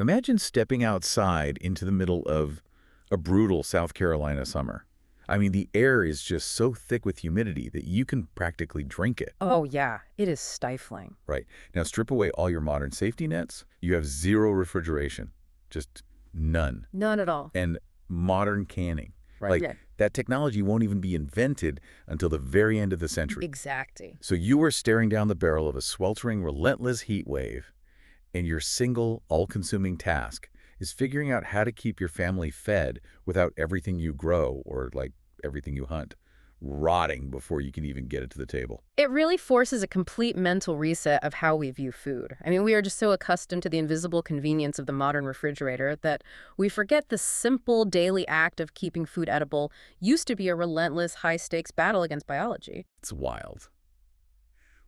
Imagine stepping outside into the middle of a brutal South Carolina summer. I mean, the air is just so thick with humidity that you can practically drink it, Oh, yeah, it is stifling. right? Now, strip away all your modern safety nets, you have zero refrigeration, just none. None at all. And modern canning. Right. Like, Yeah. that technology won't even be invented until the very end of the century. Exactly. So you are staring down the barrel of a sweltering, relentless heat wave, and your single, all-consuming task is figuring out how to keep your family fed without everything you grow, or like everything you hunt, rotting before you can even get it to the table. It really forces a complete mental reset of how we view food. I mean, we are just so accustomed to the invisible convenience of the modern refrigerator that we forget the simple daily act of keeping food edible used to be a relentless, high-stakes battle against biology. It's wild.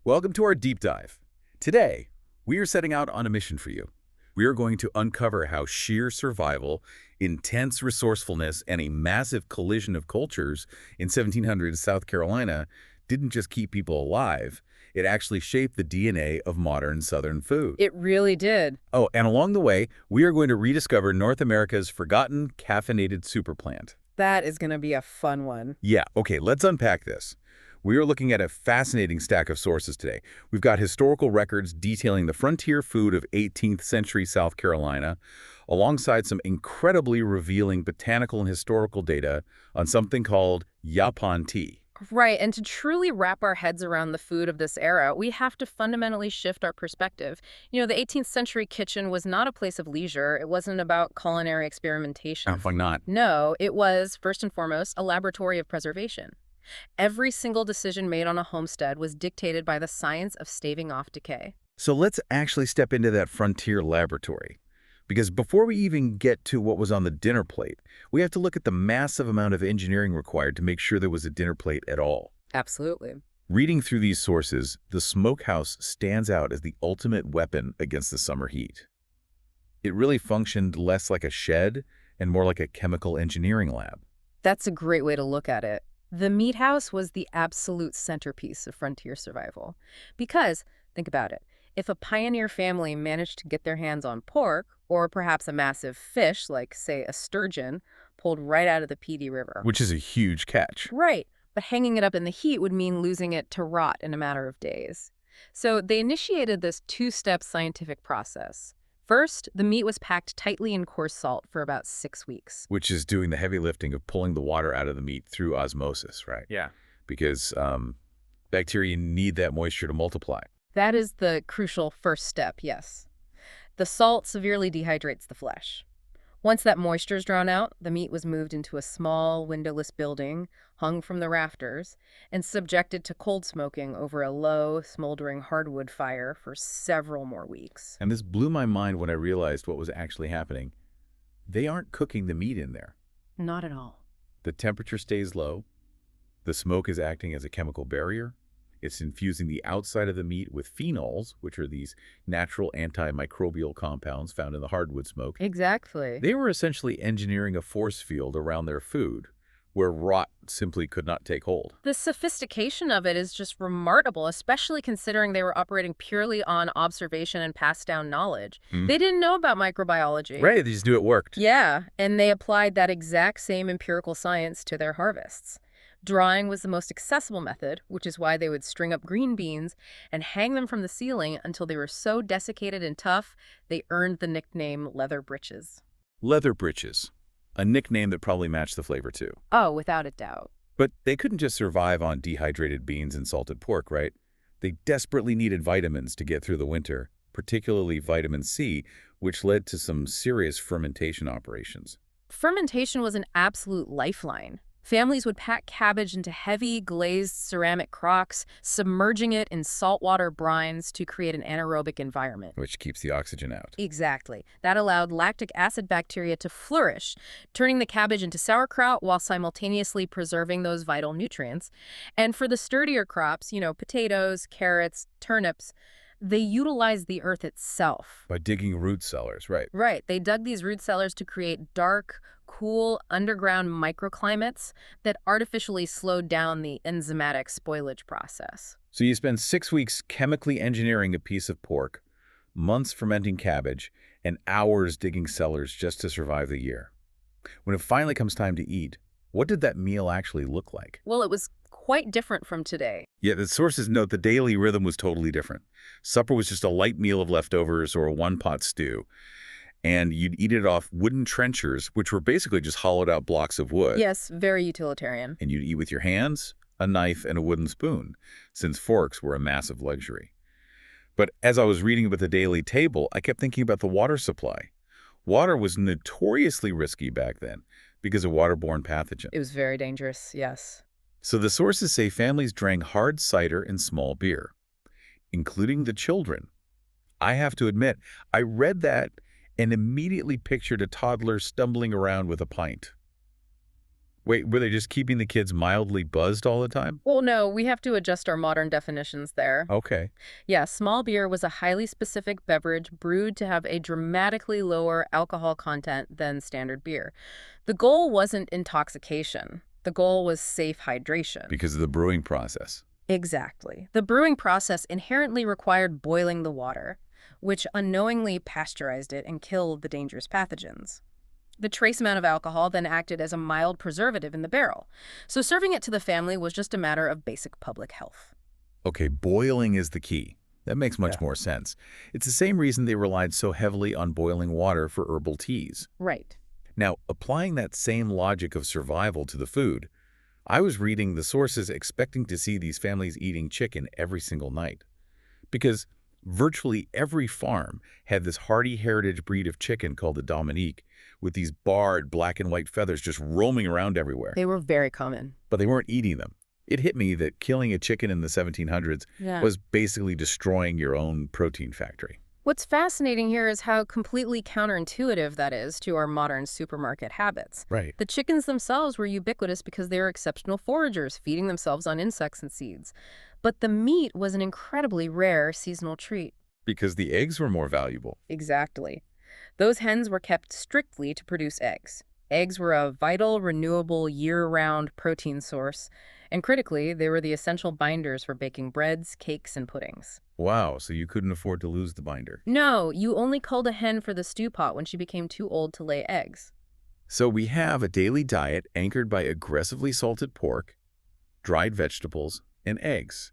Welcome to our deep dive. Today, we are setting out on a mission for you. We are going to uncover how sheer survival, intense resourcefulness, and a massive collision of cultures in 1700s South Carolina didn't just keep people alive, it actually shaped the DNA of modern Southern food. It really did. Oh, and along the way, we are going to rediscover North America's forgotten caffeinated superplant. That is going to be a fun one. Yeah, okay, let's unpack this. We are looking at a fascinating stack of sources today. We've got historical records detailing the frontier food of 18th century South Carolina, alongside some incredibly revealing botanical and historical data on something called yaupon tea. Right, and to truly wrap our heads around the food of this era, we have to fundamentally shift our perspective. You know, the 18th century kitchen was not a place of leisure. It wasn't about culinary experimentation. Why not? No, it was, first and foremost, a laboratory of preservation. Every single decision made on a homestead was dictated by the science of staving off decay. So let's actually step into that frontier laboratory. Because before we even get to what was on the dinner plate, we have to look at the massive amount of engineering required to make sure there was a dinner plate at all. Absolutely. Reading through these sources, the smokehouse stands out as the ultimate weapon against the summer heat. It really functioned less like a shed and more like a chemical engineering lab. That's a great way to look at it. The meat house was the absolute centerpiece of frontier survival. Because, think about it, if a pioneer family managed to get their hands on pork, or perhaps a massive fish like, say, a sturgeon, pulled right out of the Petey River. Which is a huge catch. Right, but hanging it up in the heat would mean losing it to rot in a matter of days. So they initiated this two-step scientific process. First, the meat was packed tightly in coarse salt for about 6 weeks. Which is doing the heavy lifting of pulling the water out of the meat through osmosis, right? Yeah. Because bacteria need that moisture to multiply. That is the crucial first step, yes. The salt severely dehydrates the flesh. Once that moisture is drawn out, the meat was moved into a small, windowless building, hung from the rafters, and subjected to cold smoking over a low, smoldering hardwood fire for several more weeks. And this blew my mind when I realized what was actually happening. They aren't cooking the meat in there. Not at all. The temperature stays low. The smoke is acting as a chemical barrier. It's infusing the outside of the meat with phenols, which are these natural antimicrobial compounds found in the hardwood smoke. Exactly. They were essentially engineering a force field around their food, where rot simply could not take hold. The sophistication of it is just remarkable, especially considering they were operating purely on observation and passed down knowledge. They didn't know about microbiology. Right, they just knew it worked. Yeah, and they applied that exact same empirical science to their harvests. Drying was the most accessible method, which is why they would string up green beans and hang them from the ceiling until they were so desiccated and tough, they earned the nickname leather breeches. Leather breeches, a nickname that probably matched the flavor too. Oh, without a doubt. But they couldn't just survive on dehydrated beans and salted pork, right? They desperately needed vitamins to get through the winter, particularly vitamin C, which led to some serious fermentation operations. Fermentation was an absolute lifeline. Families would pack cabbage into heavy, glazed ceramic crocks, submerging it in saltwater brines to create an anaerobic environment. Which keeps the oxygen out. Exactly. That allowed lactic acid bacteria to flourish, turning the cabbage into sauerkraut while simultaneously preserving those vital nutrients. And for the sturdier crops, potatoes, carrots, turnips, they utilized the earth itself. By digging root cellars, right. Right. They dug these root cellars to create dark, cool, underground microclimates that artificially slowed down the enzymatic spoilage process. So you spend 6 weeks chemically engineering a piece of pork, months fermenting cabbage, and hours digging cellars just to survive the year. When it finally comes time to eat, what did that meal actually look like? Well, it was quite different from today. Yet the sources note the daily rhythm was totally different. Supper was just a light meal of leftovers or a one-pot stew, and you'd eat it off wooden trenchers, which were basically just hollowed-out blocks of wood. Yes, very utilitarian. And you'd eat with your hands, a knife, and a wooden spoon, since forks were a massive luxury. But as I was reading about the daily table, I kept thinking about the water supply. Water was notoriously risky back then because of waterborne pathogens. It was very dangerous, yes. So the sources say families drank hard cider and small beer, including the children. I have to admit, I read that and immediately pictured a toddler stumbling around with a pint. Wait, were they just keeping the kids mildly buzzed all the time? Well, no, we have to adjust our modern definitions there. Okay. Yeah, small beer was a highly specific beverage brewed to have a dramatically lower alcohol content than standard beer. The goal wasn't intoxication. The goal was safe hydration. Because of the brewing process. Exactly. The brewing process inherently required boiling the water, which unknowingly pasteurized it and killed the dangerous pathogens. The trace amount of alcohol then acted as a mild preservative in the barrel, so serving it to the family was just a matter of basic public health. Okay, boiling is the key. That makes much Yeah. more sense. It's the same reason they relied so heavily on boiling water for herbal teas. Right. Now, applying that same logic of survival to the food, I was reading the sources expecting to see these families eating chicken every single night. Because virtually every farm had this hardy heritage breed of chicken called the Dominique, with these barred black and white feathers just roaming around everywhere. They were very common. But they weren't eating them. It hit me that killing a chicken in the 1700s Yeah. was basically destroying your own protein factory. What's fascinating here is how completely counterintuitive that is to our modern supermarket habits. Right. The chickens themselves were ubiquitous because they were exceptional foragers, feeding themselves on insects and seeds. But the meat was an incredibly rare seasonal treat. Because the eggs were more valuable. Exactly. Those hens were kept strictly to produce eggs. Eggs were a vital, renewable, year-round protein source, and critically, they were the essential binders for baking breads, cakes, and puddings. Wow, so you couldn't afford to lose the binder. No, you only culled a hen for the stew pot when she became too old to lay eggs. So we have a daily diet anchored by aggressively salted pork, dried vegetables, and eggs.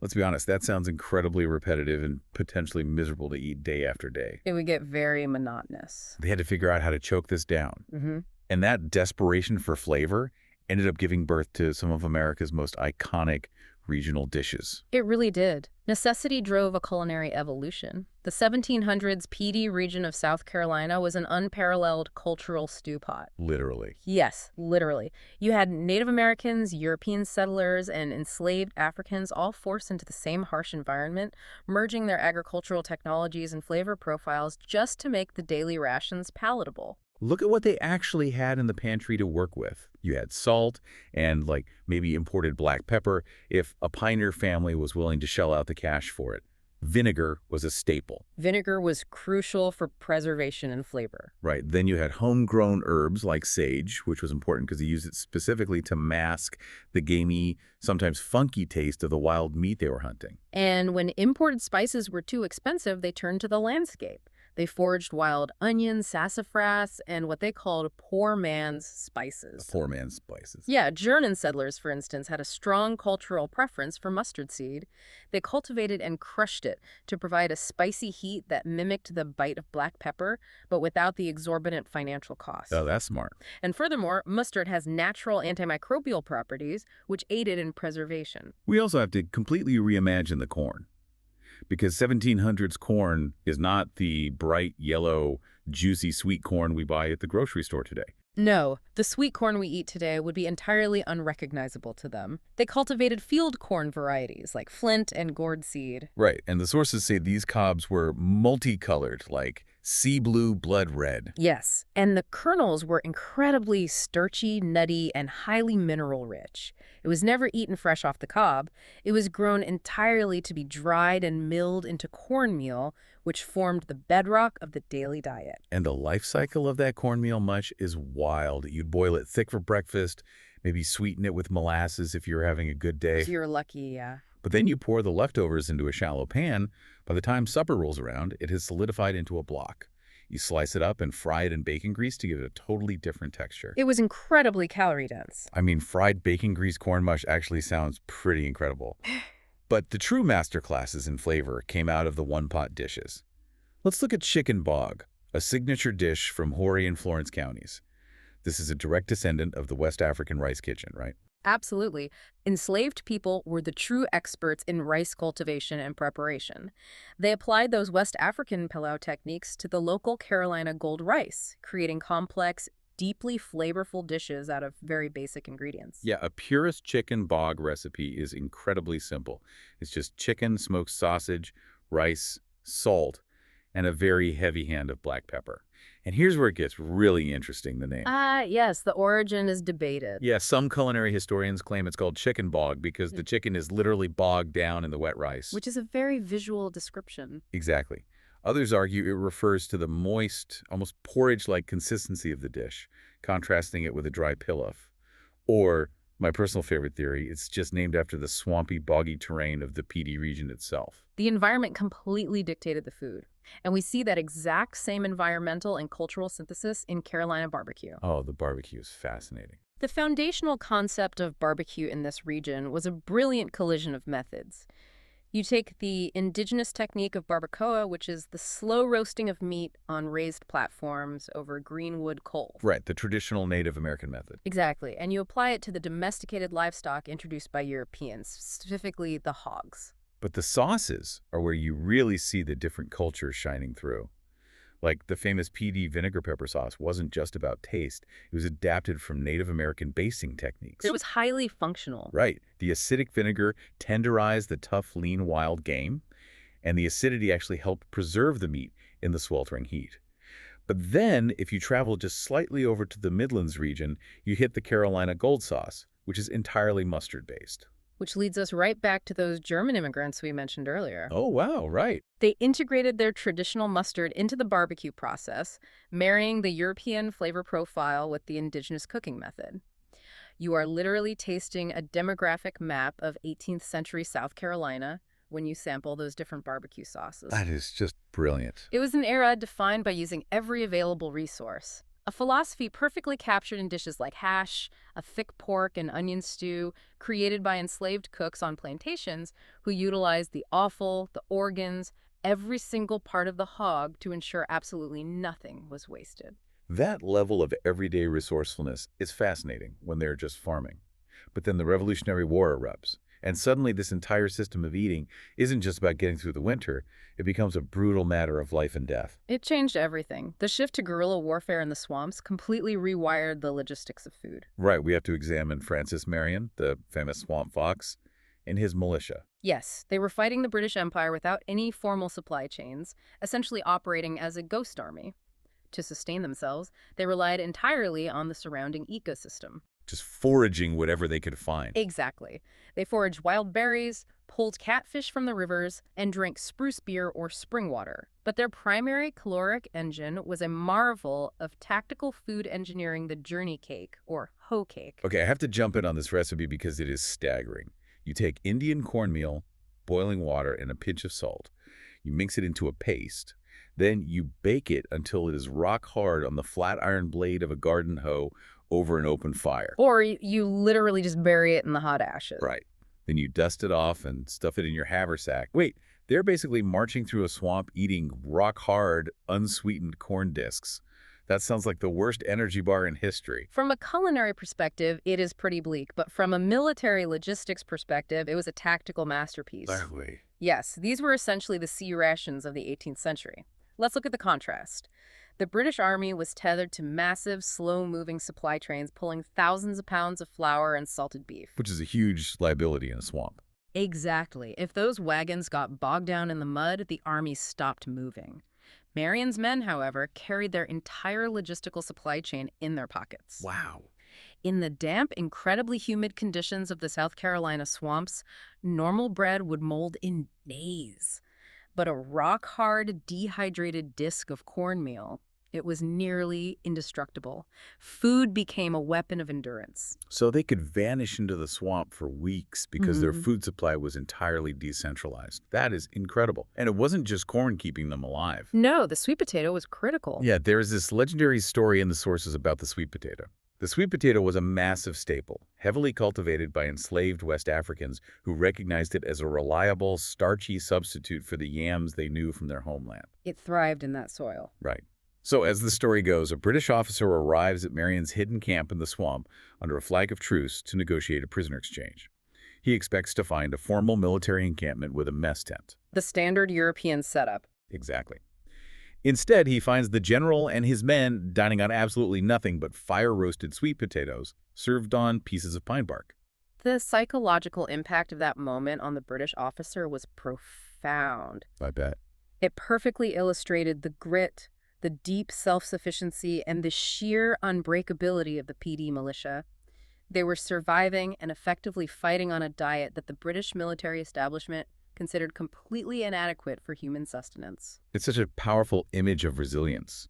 Let's be honest, that sounds incredibly repetitive and potentially miserable to eat day after day. It would get very monotonous. They had to figure out how to choke this down. Mm-hmm. And that desperation for flavor ended up giving birth to some of America's most iconic regional dishes. It really did. Necessity drove a culinary evolution. The 1700s PD region of South Carolina was an unparalleled cultural stew pot. Literally. Yes, literally. You had Native Americans, European settlers, and enslaved Africans all forced into the same harsh environment, merging their agricultural technologies and flavor profiles just to make the daily rations palatable. Look at what they actually had in the pantry to work with. You had salt and maybe imported black pepper if a pioneer family was willing to shell out the cash for it. Vinegar was a staple. Vinegar was crucial for preservation and flavor. Right. Then you had homegrown herbs like sage, which was important because they used it specifically to mask the gamey, sometimes funky taste of the wild meat they were hunting. And when imported spices were too expensive, they turned to the landscape. They foraged wild onions, sassafras, and what they called poor man's spices. Poor man's spices. Yeah, German settlers, for instance, had a strong cultural preference for mustard seed. They cultivated and crushed it to provide a spicy heat that mimicked the bite of black pepper, but without the exorbitant financial cost. Oh, that's smart. And furthermore, mustard has natural antimicrobial properties, which aided in preservation. We also have to completely reimagine the corn. Because 1700s corn is not the bright, yellow, juicy sweet corn we buy at the grocery store today. No, the sweet corn we eat today would be entirely unrecognizable to them. They cultivated field corn varieties like flint and gourd seed. Right, and the sources say these cobs were multicolored, like sea blue, blood red. Yes, and the kernels were incredibly starchy, nutty, and highly mineral rich. It was never eaten fresh off the cob. It was grown entirely to be dried and milled into cornmeal, which formed the bedrock of the daily diet. And the life cycle of that cornmeal mush is wild. You'd boil it thick for breakfast, maybe sweeten it with molasses if you're having a good day. If you're lucky, yeah. But then you pour the leftovers into a shallow pan. By the time supper rolls around, it has solidified into a block. You slice it up and fry it in bacon grease to give it a totally different texture. It was incredibly calorie dense. I mean, fried bacon grease corn mush actually sounds pretty incredible. But the true masterclasses in flavor came out of the one-pot dishes. Let's look at chicken bog, a signature dish from Horry and Florence counties. This is a direct descendant of the West African rice kitchen, right? Absolutely. Enslaved people were the true experts in rice cultivation and preparation. They applied those West African pilau techniques to the local Carolina gold rice, creating complex, deeply flavorful dishes out of very basic ingredients. Yeah, a purist chicken bog recipe is incredibly simple. It's just chicken, smoked sausage, rice, salt, and a very heavy hand of black pepper. And here's where it gets really interesting, the name. Yes, the origin is debated. Yeah, some culinary historians claim it's called chicken bog because the chicken is literally bogged down in the wet rice. Which is a very visual description. Exactly. Others argue it refers to the moist, almost porridge-like consistency of the dish, contrasting it with a dry pilaf. Or, my personal favorite theory, it's just named after the swampy, boggy terrain of the PD region itself. The environment completely dictated the food. And we see that exact same environmental and cultural synthesis in Carolina barbecue. Oh, the barbecue is fascinating. The foundational concept of barbecue in this region was a brilliant collision of methods. You take the indigenous technique of barbacoa, which is the slow roasting of meat on raised platforms over green wood coal. Right, the traditional Native American method. Exactly, and you apply it to the domesticated livestock introduced by Europeans, specifically the hogs. But the sauces are where you really see the different cultures shining through. Like the famous PD vinegar pepper sauce wasn't just about taste. It was adapted from Native American basting techniques. It was highly functional. Right. The acidic vinegar tenderized the tough, lean wild game, and the acidity actually helped preserve the meat in the sweltering heat. But then, if you travel just slightly over to the Midlands region, you hit the Carolina gold sauce, which is entirely mustard-based. Which leads us right back to those German immigrants we mentioned earlier. Oh, wow, right. They integrated their traditional mustard into the barbecue process, marrying the European flavor profile with the indigenous cooking method. You are literally tasting a demographic map of 18th century South Carolina when you sample those different barbecue sauces. That is just brilliant. It was an era defined by using every available resource. A philosophy perfectly captured in dishes like hash, a thick pork and onion stew created by enslaved cooks on plantations who utilized the offal, the organs, every single part of the hog to ensure absolutely nothing was wasted. That level of everyday resourcefulness is fascinating when they're just farming. But then the Revolutionary War erupts, and suddenly this entire system of eating isn't just about getting through the winter. It becomes a brutal matter of life and death. It changed everything. The shift to guerrilla warfare in the swamps completely rewired the logistics of food. Right, we have to examine Francis Marion, the famous swamp fox, and his militia. Yes, they were fighting the British Empire without any formal supply chains, essentially operating as a ghost army. To sustain themselves, they relied entirely on the surrounding ecosystem. Just foraging whatever they could find. Exactly. They foraged wild berries, pulled catfish from the rivers, and drank spruce beer or spring water. But their primary caloric engine was a marvel of tactical food engineering, the journey cake, or hoe cake. Okay, I have to jump in on this recipe because it is staggering. You take Indian cornmeal, boiling water, and a pinch of salt. You mix it into a paste. Then you bake it until it is rock hard on the flat iron blade of a garden hoe over an open fire. Or you literally just bury it in the hot ashes. Right. Then you dust it off and stuff it in your haversack. Wait, they're basically marching through a swamp eating rock-hard, unsweetened corn discs. That sounds like the worst energy bar in history. From a culinary perspective, it is pretty bleak, but from a military logistics perspective, it was a tactical masterpiece. Exactly. Yes, these were essentially the sea rations of the 18th century. Let's look at the contrast. The British Army was tethered to massive, slow-moving supply trains pulling thousands of pounds of flour and salted beef. Which is a huge liability in a swamp. Exactly. If those wagons got bogged down in the mud, the army stopped moving. Marion's men, however, carried their entire logistical supply chain in their pockets. Wow. In the damp, incredibly humid conditions of the South Carolina swamps, normal bread would mold in days. But a rock-hard, dehydrated disc of cornmeal, It was nearly indestructible. Food became a weapon of endurance. So they could vanish into the swamp for weeks because their Hmm. food supply was entirely decentralized. That is incredible. And it wasn't just corn keeping them alive. No, the sweet potato was critical. Yeah, there is this legendary story in the sources about the sweet potato. The sweet potato was a massive staple, heavily cultivated by enslaved West Africans who recognized it as a reliable, starchy substitute for the yams they knew from their homeland. It thrived in that soil. Right. So as the story goes, a British officer arrives at Marion's hidden camp in the swamp under a flag of truce to negotiate a prisoner exchange. He expects to find a formal military encampment with a mess tent. The standard European setup. Exactly. Instead, he finds the general and his men dining on absolutely nothing but fire-roasted sweet potatoes served on pieces of pine bark. The psychological impact of that moment on the British officer was profound. I bet. It perfectly illustrated the grit, the deep self-sufficiency, and the sheer unbreakability of the PD militia. They were surviving and effectively fighting on a diet that the British military establishment considered completely inadequate for human sustenance. It's such a powerful image of resilience.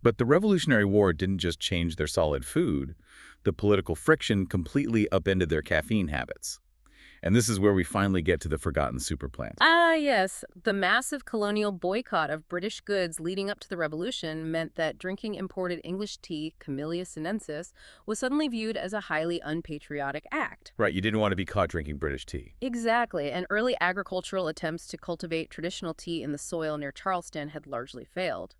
But the Revolutionary War didn't just change their solid food. The political friction completely upended their caffeine habits. And this is where we finally get to the forgotten superplant. Ah, yes. The massive colonial boycott of British goods leading up to the Revolution meant that drinking imported English tea, Camellia sinensis, was suddenly viewed as a highly unpatriotic act. Right, you didn't want to be caught drinking British tea. Exactly, and early agricultural attempts to cultivate traditional tea in the soil near Charleston had largely failed.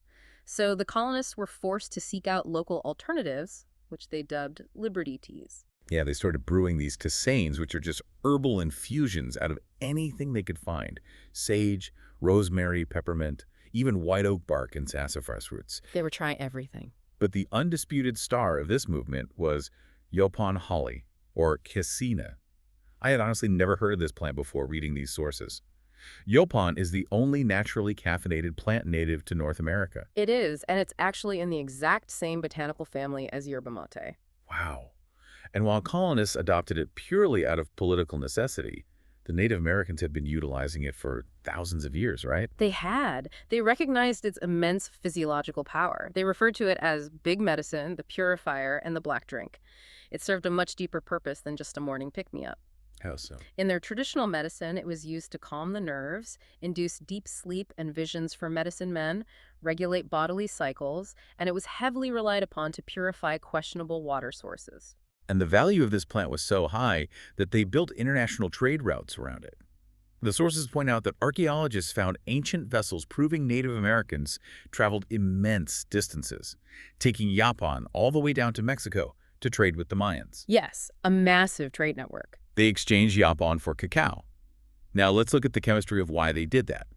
So the colonists were forced to seek out local alternatives, which they dubbed Liberty teas. Yeah, they started brewing these tisanes, which are just herbal infusions out of anything they could find. Sage, rosemary, peppermint, even white oak bark and sassafras roots. They were trying everything. But the undisputed star of this movement was Yopon holly, or cassina. I had honestly never heard of this plant before reading these sources. Yopon is the only naturally caffeinated plant native to North America. It is, and it's actually in the exact same botanical family as yerba mate. Wow. And while colonists adopted it purely out of political necessity, the Native Americans had been utilizing it for thousands of years, right? They had. They recognized its immense physiological power. They referred to it as big medicine, the purifier, and the black drink. It served a much deeper purpose than just a morning pick-me-up. How so? In their traditional medicine, it was used to calm the nerves, induce deep sleep and visions for medicine men, regulate bodily cycles, and it was heavily relied upon to purify questionable water sources. And the value of this plant was so high that they built international trade routes around it. The sources point out that archaeologists found ancient vessels proving Native Americans traveled immense distances, taking yapon all the way down to Mexico to trade with the Mayans. Yes, a massive trade network. They exchanged yapon for cacao. Now let's look at the chemistry of why they did that.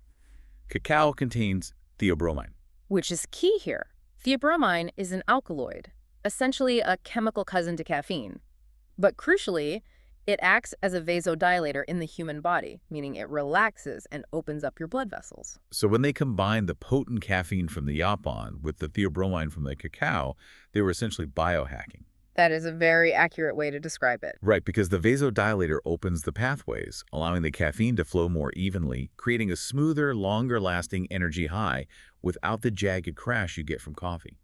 Cacao contains theobromine. Which is key here. Theobromine is an alkaloid, essentially a chemical cousin to caffeine. But crucially, it acts as a vasodilator in the human body, meaning it relaxes and opens up your blood vessels. So when they combined the potent caffeine from the yapon with the theobromine from the cacao, they were essentially biohacking. That is a very accurate way to describe it. Right, because the vasodilator opens the pathways, allowing the caffeine to flow more evenly, creating a smoother, longer-lasting energy high without the jagged crash you get from coffee.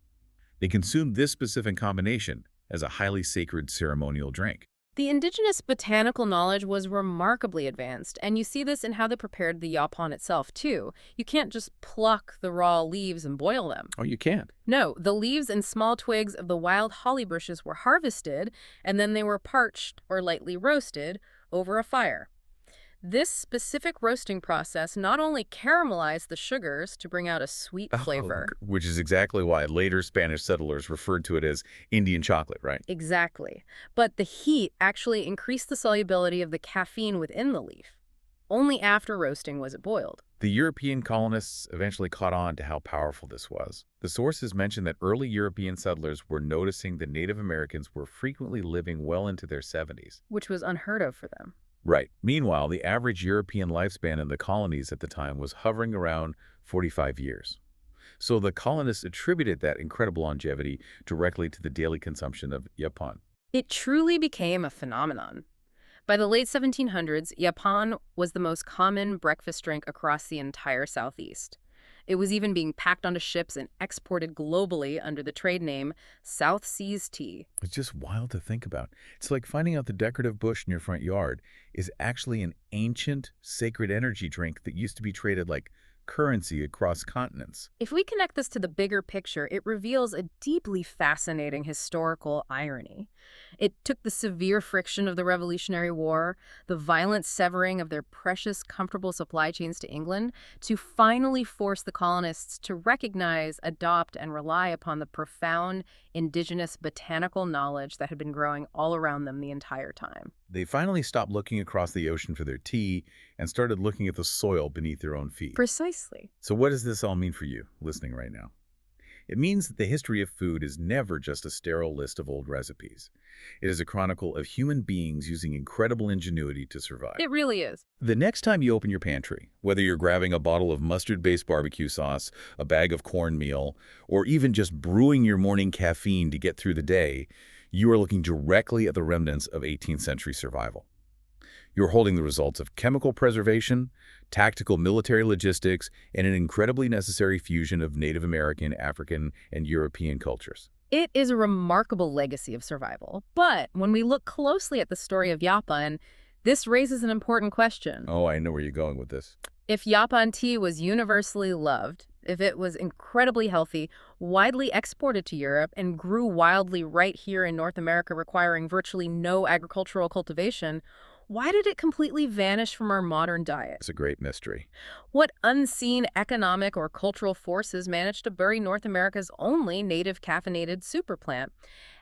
They consumed this specific combination as a highly sacred ceremonial drink. The indigenous botanical knowledge was remarkably advanced, and you see this in how they prepared the yapon itself, too. You can't just pluck the raw leaves and boil them. Oh, you can't? No, the leaves and small twigs of the wild holly bushes were harvested, and then they were parched or lightly roasted over a fire. This specific roasting process not only caramelized the sugars to bring out a sweet flavor. Which is exactly why later Spanish settlers referred to it as Indian chocolate, right? Exactly. But the heat actually increased the solubility of the caffeine within the leaf. Only after roasting was it boiled. The European colonists eventually caught on to how powerful this was. The sources mention that early European settlers were noticing that Native Americans were frequently living well into their 70s. Which was unheard of for them. Right. Meanwhile, the average European lifespan in the colonies at the time was hovering around 45 years. So the colonists attributed that incredible longevity directly to the daily consumption of yapon. It truly became a phenomenon. By the late 1700s, yapon was the most common breakfast drink across the entire Southeast. It was even being packed onto ships and exported globally under the trade name South Seas Tea. It's just wild to think about. It's like finding out the decorative bush in your front yard is actually an ancient, sacred energy drink that used to be traded like currency across continents. If we connect this to the bigger picture, it reveals a deeply fascinating historical irony. It took the severe friction of the Revolutionary War, the violent severing of their precious, comfortable supply chains to England, to finally force the colonists to recognize, adopt, and rely upon the profound indigenous botanical knowledge that had been growing all around them the entire time. They finally stopped looking across the ocean for their tea and started looking at the soil beneath their own feet. Precisely. So what does this all mean for you, listening right now? It means that the history of food is never just a sterile list of old recipes. It is a chronicle of human beings using incredible ingenuity to survive. It really is. The next time you open your pantry, whether you're grabbing a bottle of mustard-based barbecue sauce, a bag of cornmeal, or even just brewing your morning caffeine to get through the day, you are looking directly at the remnants of 18th century survival. You're holding the results of chemical preservation, tactical military logistics, and an incredibly necessary fusion of Native American, African, and European cultures. It is a remarkable legacy of survival. But when we look closely at the story of Japan, this raises an important question. Oh, I know where you're going with this. If Japan tea was universally loved, if it was incredibly healthy, widely exported to Europe, and grew wildly right here in North America requiring virtually no agricultural cultivation, why did it completely vanish from our modern diet? It's a great mystery. What unseen economic or cultural forces managed to bury North America's only native caffeinated superplant?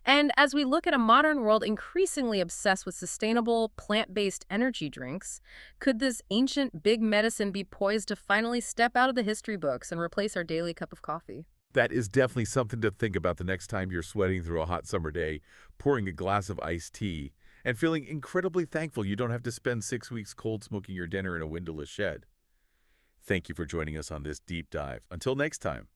And as we look at a modern world increasingly obsessed with sustainable, plant-based energy drinks, could this ancient big medicine be poised to finally step out of the history books and replace our daily cup of coffee? That is definitely something to think about the next time you're sweating through a hot summer day, pouring a glass of iced tea, and feeling incredibly thankful you don't have to spend 6 weeks cold smoking your dinner in a windowless shed. Thank you for joining us on this deep dive. Until next time.